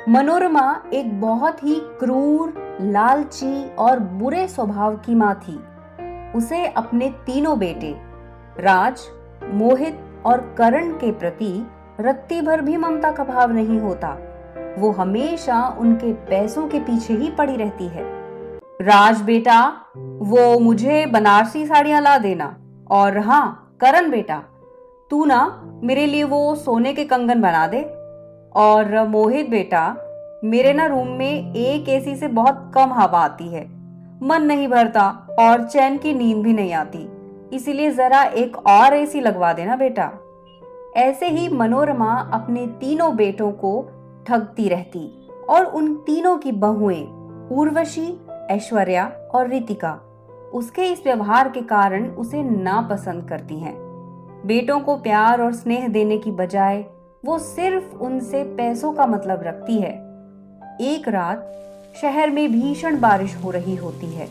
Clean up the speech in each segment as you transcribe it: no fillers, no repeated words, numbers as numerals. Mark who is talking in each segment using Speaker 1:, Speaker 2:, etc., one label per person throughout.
Speaker 1: मनोरमा एक बहुत ही क्रूर, लालची और बुरे स्वभाव की माँ थी। उसे अपने तीनों बेटे राज, मोहित और करण के प्रति रत्ती भर भी ममता का भाव नहीं होता। वो हमेशा उनके पैसों के पीछे ही पड़ी रहती है। राज बेटा, वो मुझे बनारसी साड़ियां ला देना। और हाँ करण बेटा, तू ना मेरे लिए वो सोने के कंगन बना दे। और मोहित बेटा, मेरे ना रूम में एक एसी से बहुत कम हवा आती है, मन नहीं भरता और चैन की नींद भी नहीं आती, इसीलिए जरा एक और एसी लगवा देना बेटा। ऐसे ही मनोरमा अपने तीनों बेटों को ठगती रहती और उन तीनों की बहुएं उर्वशी, ऐश्वर्या और रितिका उसके इस व्यवहार के कारण उसे नापसंद करती हैं। बेटों को प्यार और स्नेह देने की बजाय वो सिर्फ उनसे पैसों का मतलब रखती है। एक रात शहर में भीषण बारिश हो रही होती है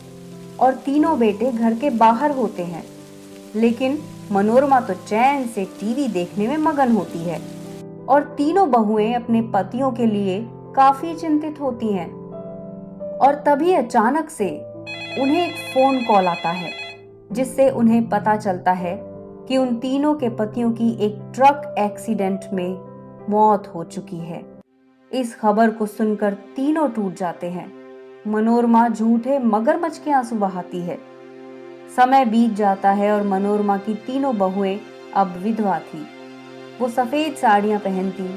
Speaker 1: और तीनों बेटे घर के बाहर होते हैं, लेकिन मनोरमा तो चैन से टीवी देखने में मगन होती है और तीनों बहुएं अपने पतियों के लिए काफी चिंतित होती हैं। और तभी अचानक से उन्हें एक फोन कॉल आता है, जिससे उन्हें पता चलता है कि उन तीनों के पतियों की एक ट्रक एक्सीडेंट में मौत हो चुकी है। इस खबर को सुनकर तीनों टूट जाते हैं। मनोरमा झूठे मगरमच्छ के आंसू बहाती है। समय बीत जाता है और मनोरमा की तीनों बहुएं अब विधवा थी। वो सफेद साड़ियां पहनती।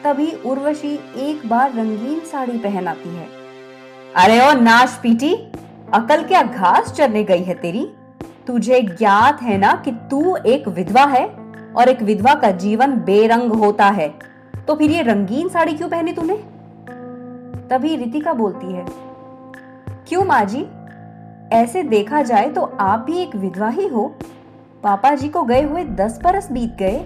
Speaker 1: तभी उर्वशी एक बार रंगीन साड़ी पहन आती है। अरे ओ नाश पीटी, अकल क्या घास चरने गई है तेरी? तुझे ज्ञात है ना कि तू एक विधवा है और एक विधवा का जीवन बेरंग होता है, तो फिर ये रंगीन साड़ी क्यों पहनी तूने? तभी रितिका बोलती है, क्यों माँ जी, ऐसे देखा जाए तो आप भी एक विधवा ही हो। पापा जी को गए हुए 10 बरस बीत गए,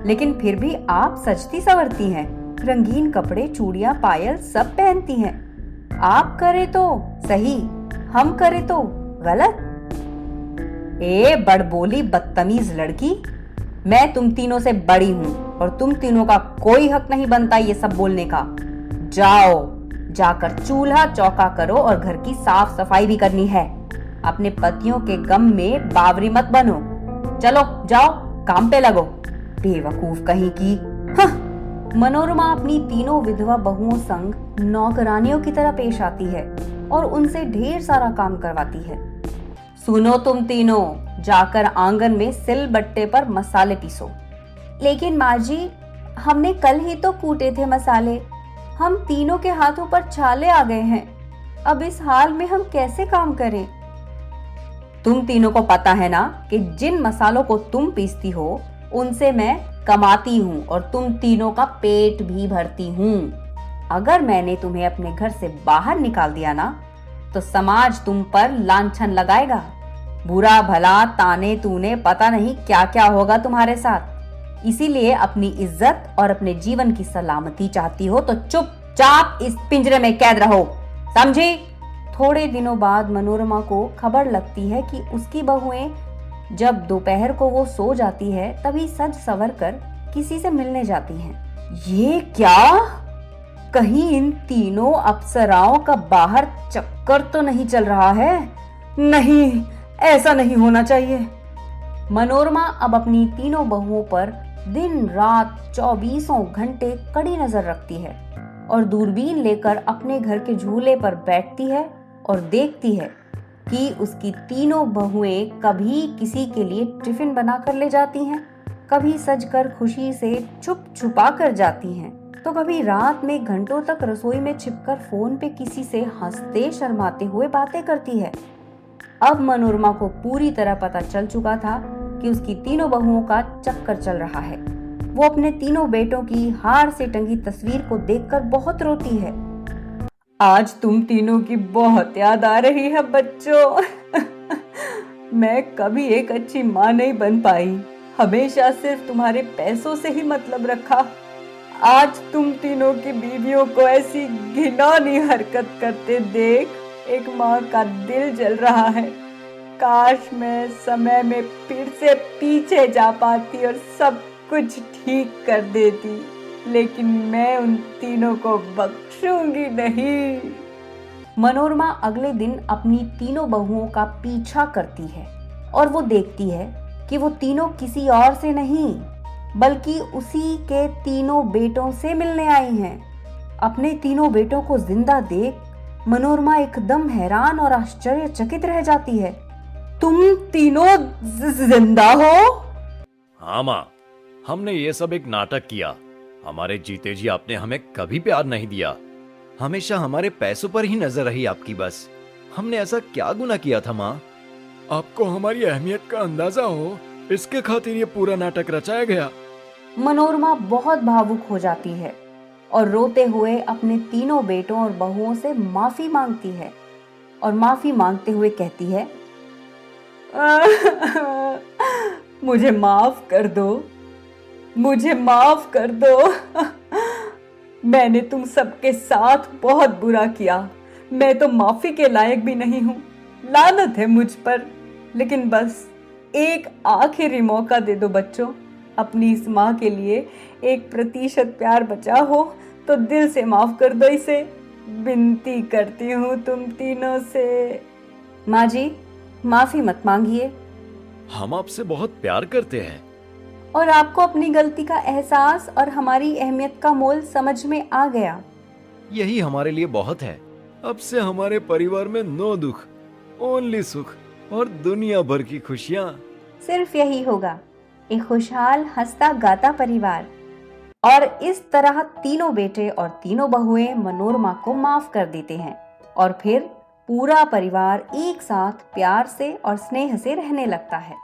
Speaker 1: लेकिन फिर भी आप सजती संवरती हैं, रंगीन कपड़े, चूड़ियां, पायल सब पहनती हैं। आप करे तो सही, हम करे तो गलत। ए बड़बोली बदतमीज लड़की, मैं तुम तीनों से बड़ी हूं और तुम तीनों का कोई हक नहीं बनता ये सब बोलने का। जाओ, जाकर चूल्हा चौका करो और घर की साफ सफाई भी करनी है। अपने पतियों के गम में बावरी मत बनो। चलो जाओ, काम पे लगो, बेवकूफ कहीं की। मनोरमा अपनी तीनों विधवा बहुओं संग नौकरानियों की तरह पेश आती है और उनसे ढेर सारा काम करवाती है। सुनो तुम तीनों, जाकर आंगन में सिलबट्टे पर मसाले पीसो। लेकिन माँ जी, हमने कल ही तो कूटे थे मसाले, हम तीनों के हाथों पर छाले आ गए हैं, अब इस हाल में हम कैसे काम करें? तुम तीनों को पता है ना कि जिन मसालों को तुम पीसती हो उनसे मैं कमाती हूँ और तुम तीनों का पेट भी भरती हूँ। अगर मैंने तुम्हें अपने घर से बाहर निकाल दिया ना, तो समाज तुम पर लांछन लगाएगा। बुरा भला ताने तूने पता नहीं क्या क्या होगा तुम्हारे साथ। इसीलिए अपनी इज्जत और अपने जीवन की सलामती चाहती हो तो चुपचाप इस पिंजरे में कैद रहो, समझी? थोड़े दिनों बाद मनोरमा को खबर लगती है कि उसकी बहुएं जब दोपहर को वो सो जाती है तभी सज संवर कर किसी से मिलने जाती हैं। ये क्या? कहीं इन तीनों अप्सराओं का बाहर चक्कर तो नहीं चल रहा है? नहीं, ऐसा नहीं होना चाहिए। मनोरमा अब अपनी तीनों बहुओं पर दिन रात 24 घंटे कड़ी नजर रखती है और दूरबीन लेकर अपने घर के झूले पर बैठती है और देखती है कि उसकी तीनों बहुएं कभी किसी के लिए टिफिन बनाकर ले जाती हैं, कभी सजकर खुशी से छुप छुपा कर जाती हैं, तो कभी रात में घंटों तक रसोई में छिपकर फोन पे किसी से हंसते शर्माते हुए बातें करती है। अब मनोरमा को पूरी तरह पता चल चुका था कि उसकी तीनों बहुओं का चक्कर चल रहा है। वो अपने तीनों बेटों की हार से टंगी तस्वीर को देखकर बहुत रोती है। आज तुम तीनों की बहुत याद आ रही है बच्चों। मैं कभी एक अच्छी माँ नहीं बन पाई, हमेशा सिर्फ तुम्हारे पैसों से ही मतलब रखा। आज तुम तीनों की बीवियों को ऐसी घिनौनी हरकत करते देख एक माँ का दिल जल रहा है। काश मैं समय में फिर से पीछे जा पाती और सब कुछ ठीक कर देती। लेकिन मैं उन तीनों को बख्शूंगी नहीं। मनोरमा अगले दिन अपनी तीनों बहुओं का पीछा करती है और वो देखती है कि वो तीनों किसी और से नहीं बल्कि उसी के तीनों बेटों से मिलने आई हैं। अपने तीनों बेटों को जिंदा देख मनोरमा एकदम हैरान और आश्चर्यचकित रह जाती है। तुम तीनों जिंदा हो?
Speaker 2: हाँ माँ, हमने ये सब एक नाटक किया। हमारे जीते जी आपने हमें कभी प्यार नहीं दिया, हमेशा हमारे पैसों पर ही नजर रही आपकी। बस हमने ऐसा क्या गुनाह किया था माँ? आपको हमारी अहमियत का अंदाजा हो, इसके खातिर ये पूरा नाटक रचाया गया।
Speaker 1: मनोरमा बहुत भावुक हो जाती है और रोते हुए अपने तीनों बेटों और बहुओं से माफी मांगती है और माफी मांगते हुए कहती है, मुझे माफ कर दो, मुझे माफ कर दो। मैंने तुम सबके साथ बहुत बुरा किया। मैं तो माफी के लायक भी नहीं हूँ। लानत है मुझ पर। लेकिन बस एक आखिरी मौका दे दो बच्चों। अपनी इस माँ के लिए 1% प्यार बचा हो तो दिल से माफ कर दो इसे। विनती करती हूँ तुम तीनों से। माँ जी, माफी मत मांगिए।
Speaker 2: हम आपसे बहुत प्यार करते हैं
Speaker 1: और आपको अपनी गलती का एहसास और हमारी अहमियत का मोल समझ में आ गया।
Speaker 2: यही हमारे लिए बहुत है। अब से हमारे परिवार में नो दुख, ओनली सुख और दुनिया भर की खुशियाँ।
Speaker 1: सिर्फ यही होगा, एक खुशहाल हंसता गाता परिवार। और इस तरह तीनों बेटे और तीनों बहुएं मनोरमा को माफ कर देते हैं और फिर पूरा परिवार एक साथ प्यार से और स्नेह से रहने लगता है।